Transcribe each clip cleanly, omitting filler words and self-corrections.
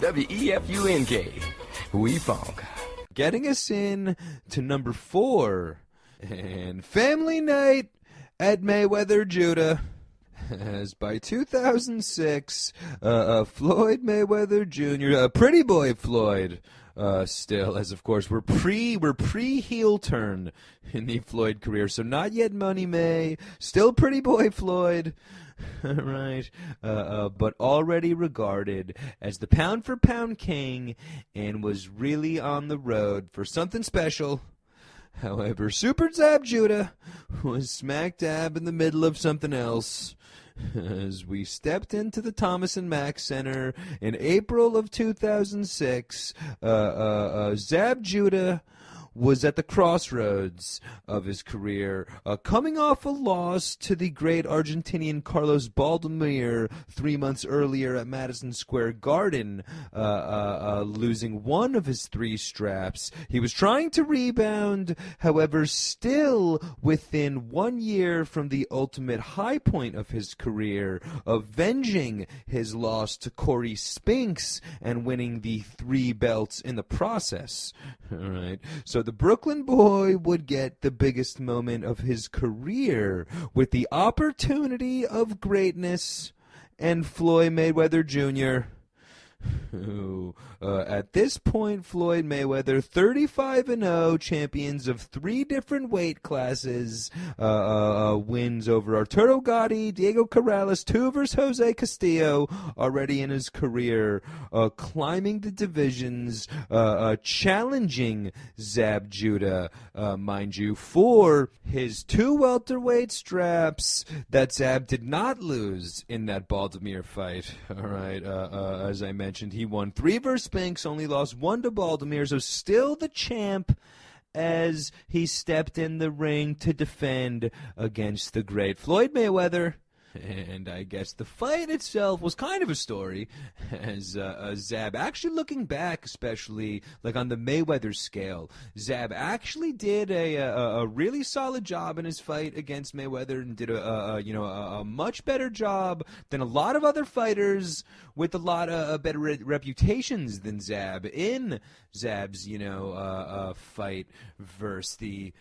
WEFUNK. We funk. Getting us in to number 4. And Family Night at Mayweather-Judah. As by 2006, Floyd Mayweather Jr., Pretty Boy Floyd, still, as of course we're pre-heel turn in the Floyd career, so not yet Money May, still Pretty Boy Floyd, right, but already regarded as the pound-for-pound king and was really on the road for something special. However, Super Zabs Judah was smack dab in the middle of something else. As we stepped into the Thomas and Mack Center in April of 2006, Zabs Judah was at the crossroads of his career, coming off a loss to the great Argentinian Carlos Baldomir 3 months earlier at Madison Square Garden, losing one of his 3 straps. He was trying to rebound, however, still within 1 year from the ultimate high point of his career, avenging his loss to Corey Spinks and winning the 3 belts in the process. All right, so the Brooklyn boy would get the biggest moment of his career with the opportunity of greatness and Floyd Mayweather Jr., who, at this point, Floyd Mayweather, 35-0, champions of 3 different weight classes, wins over Arturo Gatti, Diego Corrales, 2 versus Jose Castillo, already in his career, climbing the divisions, challenging Zabs Judah, mind you, for his 2 welterweight straps that Zab did not lose in that Baldomir fight. All right, as I mentioned, he won 3 versus Spinks, only lost 1 to Baldomir, so still the champ as he stepped in the ring to defend against the great Floyd Mayweather. And I guess the fight itself was kind of a story, as Zab, actually looking back, especially like on the Mayweather scale, Zab actually did a really solid job in his fight against Mayweather, and did a much better job than a lot of other fighters with a lot of better reputations than Zab in Zab's fight versus the.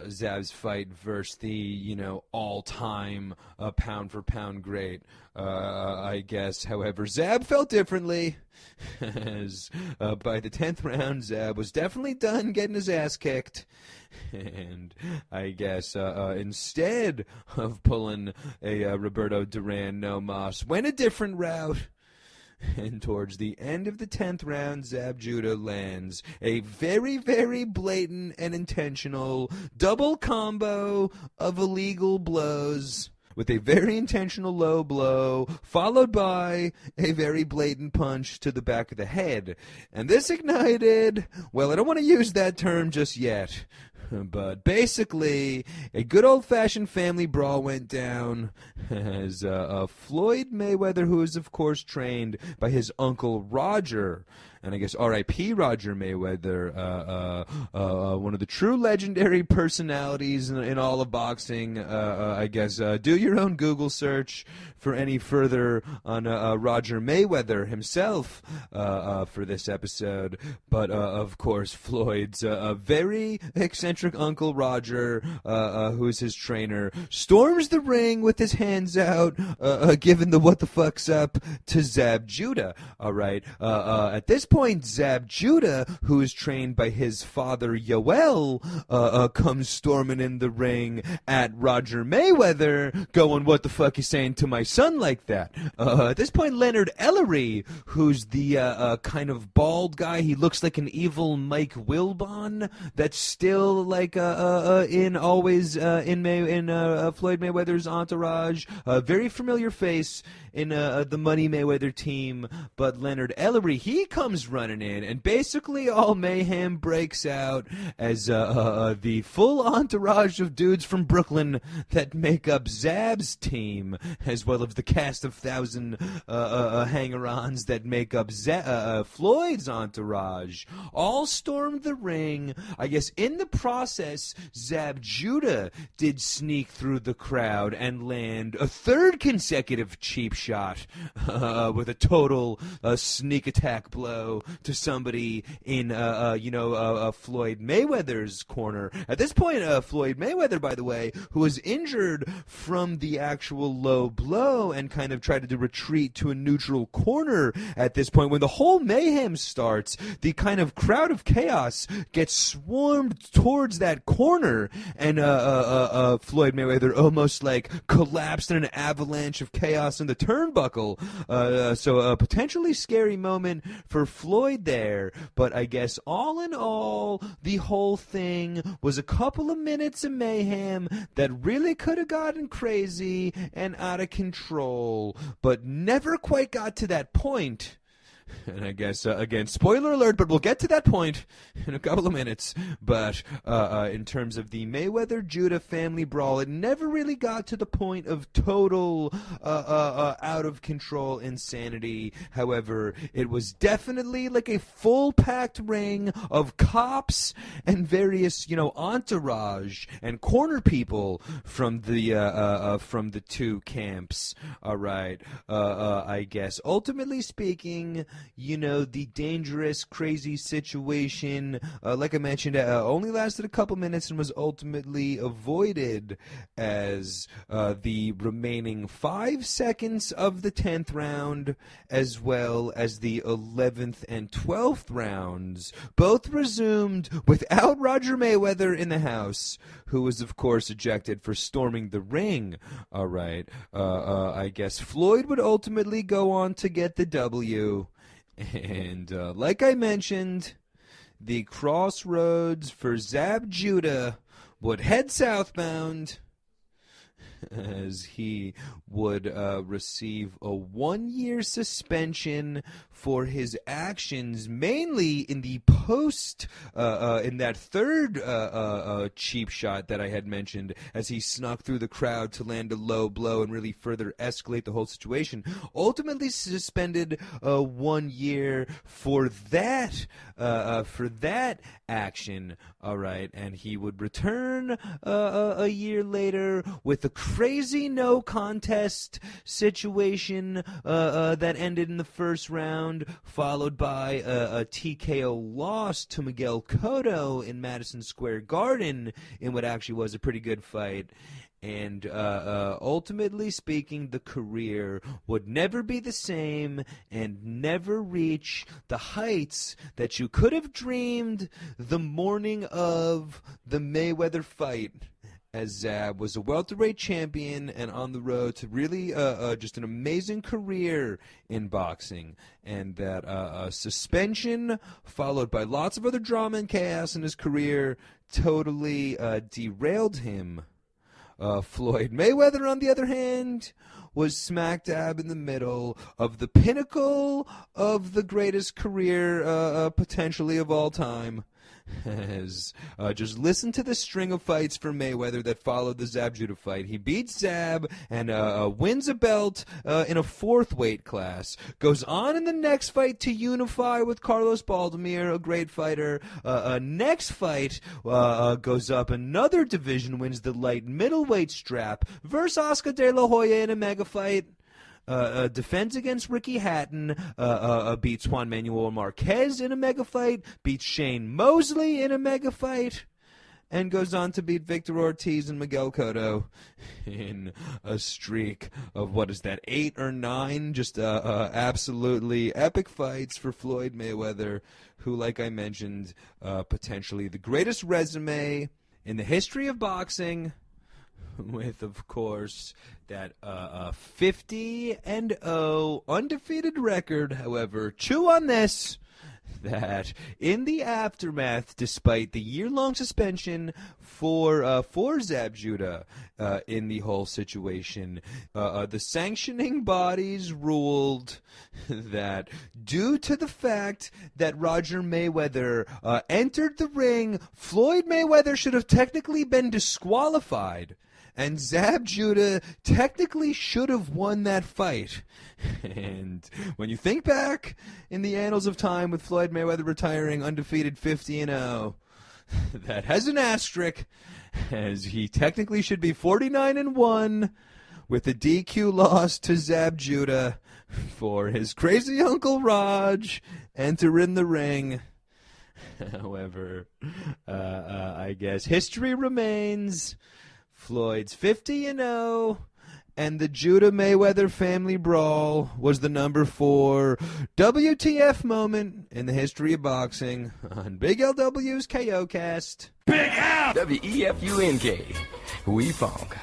Zab's fight versus the, all-time pound-for-pound great, I guess. However, Zab felt differently, as by the 10th round, Zab was definitely done getting his ass kicked. And I guess instead of pulling a Roberto Duran no mas, went a different route. And towards the end of the 10th round, Zabs Judah lands a very, very blatant and intentional double combo of illegal blows, with a very intentional low blow, followed by a very blatant punch to the back of the head. And this ignited, well, I don't want to use that term just yet, but basically, a good old-fashioned family brawl went down as Floyd Mayweather, who is, of course, trained by his uncle Roger, and I guess R.I.P. Roger Mayweather, one of the true legendary personalities in all of boxing. I guess do your own Google search for any further on Roger Mayweather himself for this episode. But, of course, Floyd's very eccentric uncle Roger, who is his trainer, storms the ring with his hands out, giving the what the fuck's up to Zabs Judah. All right. At this point, Zabs Judah, who is trained by his father Yoel, comes storming in the ring at Roger Mayweather, going, "What the fuck you saying to my son like that?" At this point, Leonard Ellery, who's the kind of bald guy, he looks like an evil Mike Wilbon that's still like in always in Floyd Mayweather's entourage, very familiar face in the Money Mayweather team. But Leonard Ellery, he comes running in, and basically all mayhem breaks out as the full entourage of dudes from Brooklyn that make up Zabs Zabs team, as well as the cast of 1,000 hanger-ons that make up Floyd's entourage, all stormed the ring. I guess in the process, Zabs Judah did sneak through the crowd and land a third consecutive cheap shot with a total sneak attack blow to somebody in, Floyd Mayweather's corner. At this point, Floyd Mayweather, by the way, who was injured from the actual low blow and kind of tried to retreat to a neutral corner at this point. When the whole mayhem starts, the kind of crowd of chaos gets swarmed towards that corner, and Floyd Mayweather almost like collapsed in an avalanche of chaos in the turnbuckle. So a potentially scary moment for Floyd there, but I guess all in all, the whole thing was a couple of minutes of mayhem that really could have gotten crazy and out of control, but never quite got to that point. And I guess, again, spoiler alert, but we'll get to that point in a couple of minutes. But in terms of the Mayweather-Judah family brawl, it never really got to the point of total out-of-control insanity. However, it was definitely like a full-packed ring of cops and various, entourage and corner people from the two camps. All right. I guess, ultimately speaking, the dangerous, crazy situation, like I mentioned, only lasted a couple minutes and was ultimately avoided as the remaining 5 seconds of the 10th round, as well as the 11th and 12th rounds, both resumed without Roger Mayweather in the house, who was, of course, ejected for storming the ring. All right. I guess Floyd would ultimately go on to get the W. And like I mentioned, the crossroads for Zabs Judah would head southbound as he would receive a 1-year suspension for his actions, mainly in the in that third cheap shot that I had mentioned, as he snuck through the crowd to land a low blow and really further escalate the whole situation. Ultimately suspended 1 year for that action. All right, and he would return a year later with a crazy no contest situation that ended in the first round, followed by a TKO loss to Miguel Cotto in Madison Square Garden in what actually was a pretty good fight. And ultimately speaking, the career would never be the same and never reach the heights that you could have dreamed the morning of the Mayweather fight, as Zab was a welterweight champion and on the road to really just an amazing career in boxing. And that suspension, followed by lots of other drama and chaos in his career, totally derailed him. Floyd Mayweather, on the other hand, was smack dab in the middle of the pinnacle of the greatest career potentially of all time. As just listen to the string of fights for Mayweather that followed the Zabs Judah fight. He beats Zab and wins a belt in a 4th weight class. Goes on in the next fight to unify with Carlos Baldomir, a great fighter. Next fight goes up another division, wins the light middleweight strap versus Oscar De La Hoya in a mega fight. Defends against Ricky Hatton, beats Juan Manuel Marquez in a mega fight, beats Shane Mosley in a mega fight, and goes on to beat Victor Ortiz and Miguel Cotto in a streak of, 8 or 9? Just absolutely epic fights for Floyd Mayweather, who, like I mentioned, potentially the greatest resume in the history of boxing, with, of course, that 50-0 undefeated record. However, chew on this, that in the aftermath, despite the year-long suspension for Zabs Judah in the whole situation, the sanctioning bodies ruled that due to the fact that Roger Mayweather entered the ring, Floyd Mayweather should have technically been disqualified, And Zabs Judah technically should have won that fight. And when you think back in the annals of time with Floyd Mayweather retiring undefeated 50-0, that has an asterisk, as he technically should be 49-1 with a DQ loss to Zabs Judah for his crazy Uncle Raj enter in the ring. However, I guess history remains. Floyd's 50-0, and the Judah-Mayweather family brawl was the number 4 WTF moment in the history of boxing on Big LW's KO Cast. Big F! WEFUNK. We funk.